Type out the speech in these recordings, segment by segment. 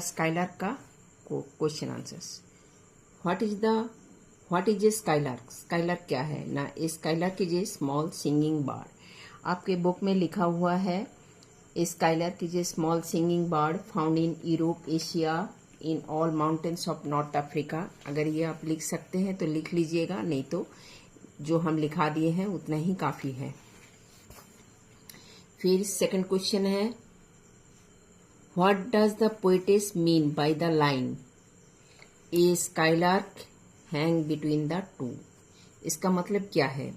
Skylark का question answers. What is a skylark? Skylark क्या है ना? A skylark is a small singing bird. आपके बुक में लिखा हुआ है skylark is a small singing bird found in Europe, Asia, in all mountains of north Africa. अगर ये आप लिख सकते हैं तो लिख लीजिएगा, नहीं तो जो हम लिखा दिए हैं उतना ही काफी है। फिर सेकंड क्वेश्चन है, what does the poetess mean by the line A skylark hang between the to? इसका मतलब क्या है?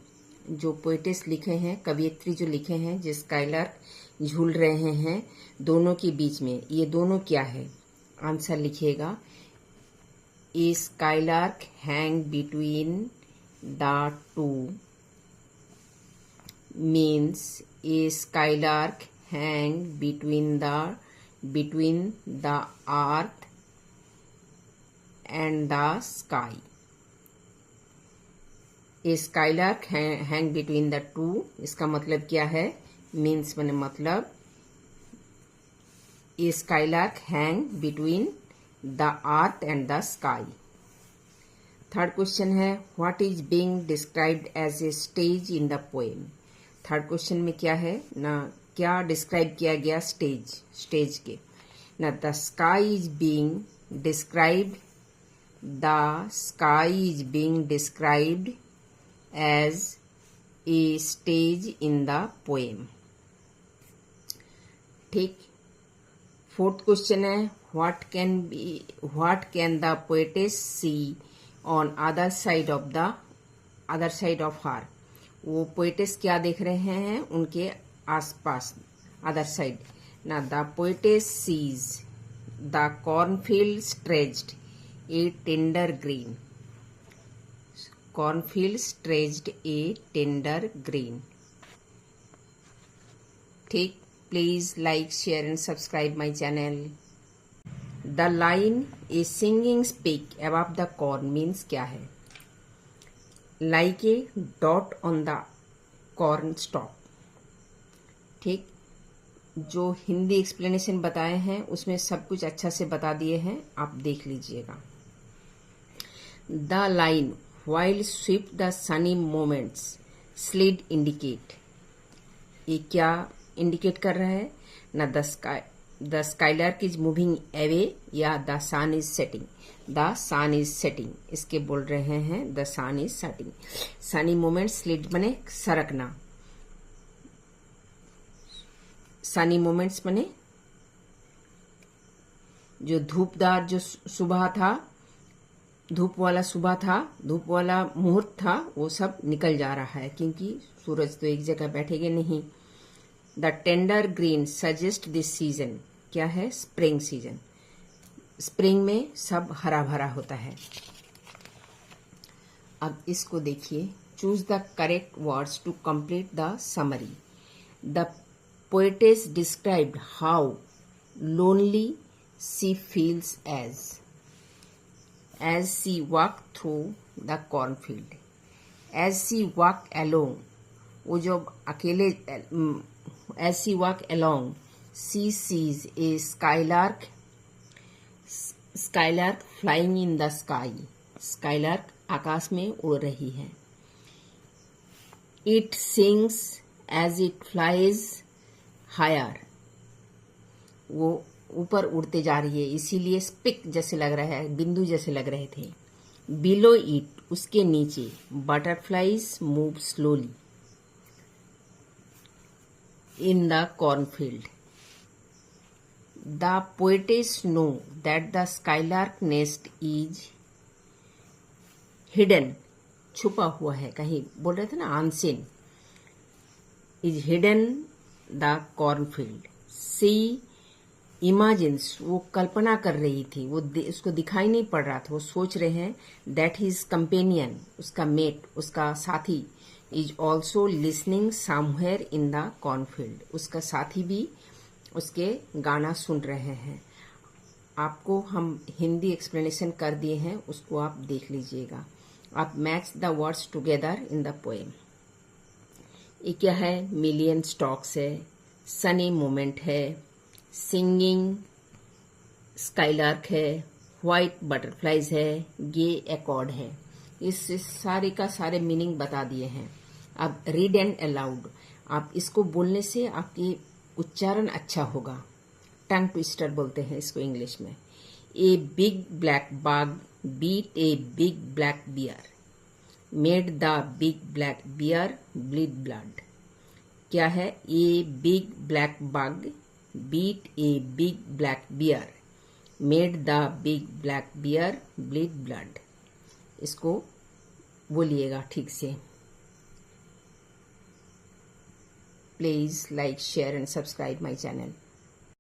जो पोएटेस लिखे हैं, कवियत्री जो लिखे हैं, जो स्काईलार्क झूल रहे हैं दोनों के बीच में, ये दोनों क्या है? आंसर लिखिएगा, a skylark hang between the two means a skylark hang between the earth and the sky. A skylark hang between the two, इसका मतलब क्या है? means मैंने मतलब a skylark hang between the earth and the sky. Third question है, what is being described as a stage in the poem? Third question में क्या है ना, क्या डिस्क्राइब किया गया? स्टेज के ना। The sky is being described, the sky is being described as a stage in the poem. ठीक। फोर्थ क्वेश्चन है, what can the poetess see on other side of her? वो पोएटेस क्या देख रहे हैं उनके आसपास, अदर साइड ना। The poetess sees the cornfield stretched a tender green. Cornfield stretched a tender green. ठीक। Please like, share and subscribe my channel. The line A singing speak above the corn means क्या है? Like a dot on the corn stock. ठीक। जो Hindi explanation बताए हैं उसमें सब कुछ अच्छा से बता दिए हैं, आप देख लीजिएगा। The line while sweep the sunny moments slid indicate, ये क्या इंडिकेट कर रहा है ना? The skylark is moving away या the sun is setting. The sun is setting, इसके बोल रहे हैं the sun is setting. Sunny moment slid बने सरकना, सनी मोमेंट्स बने जो धूपदार जो सुबह था, धूप वाला सुबह था, धूप वाला मुहूर्त था, वो सब निकल जा रहा है क्योंकि सूरज तो एक जगह बैठेगा नहीं। The tender green suggest this season, क्या है? Spring season. स्प्रिंग में सब हरा भरा होता है। अब इसको देखिए, choose the correct words to complete the summary. The poetess described how lonely she feels as she walked through the cornfield. As she walked along, वो जब अकेले as she walked along, she sees a skylark flying in the sky. Skylark आकाश में उड़ रही है। It sings as it flies higher. वो ऊपर उड़ते जा रही है, इसीलिए स्पिक जैसे लग रहा है, बिंदु जैसे लग रहे थे। बिलो इट, उसके नीचे, butterflies move slowly in the cornfield. The poetess know that the skylark nest is hidden, छुपा हुआ है कहीं, बोल रहे थे ना unseen, is hidden the cornfield. She imagines, वो कल्पना कर रही थी, वो उसको दिखाई नहीं पड़ रहा था, वो सोच रहे हैं दैट हिज कंपेनियन, उसका मेट, उसका साथी, is also listening somewhere in the cornfield, उसका साथी भी उसके गाना सुन रहे हैं। आपको हम हिंदी एक्सप्लेनेशन कर दिए हैं, उसको आप देख लीजिएगा। आप match the words together in the poem. ये क्या है? मिलियन स्टॉक्स है, सनी मोमेंट है, सिंगिंग स्काईलार्क है, व्हाइट बटरफ्लाइज है, ये एकॉर्ड है। इस सारे का सारे मीनिंग बता दिए हैं। अब रीड एंड अलाउड, आप इसको बोलने से आपकी उच्चारण अच्छा होगा। टंग ट्विस्टर बोलते हैं इसको इंग्लिश में। A big black bug beat a big black bear, made the big black bear bleed blood. क्या है? A big black bug beat a big black bear, made the big black bear bleed blood. इसको बोलिएगा ठीक से। Please like, share and subscribe my channel.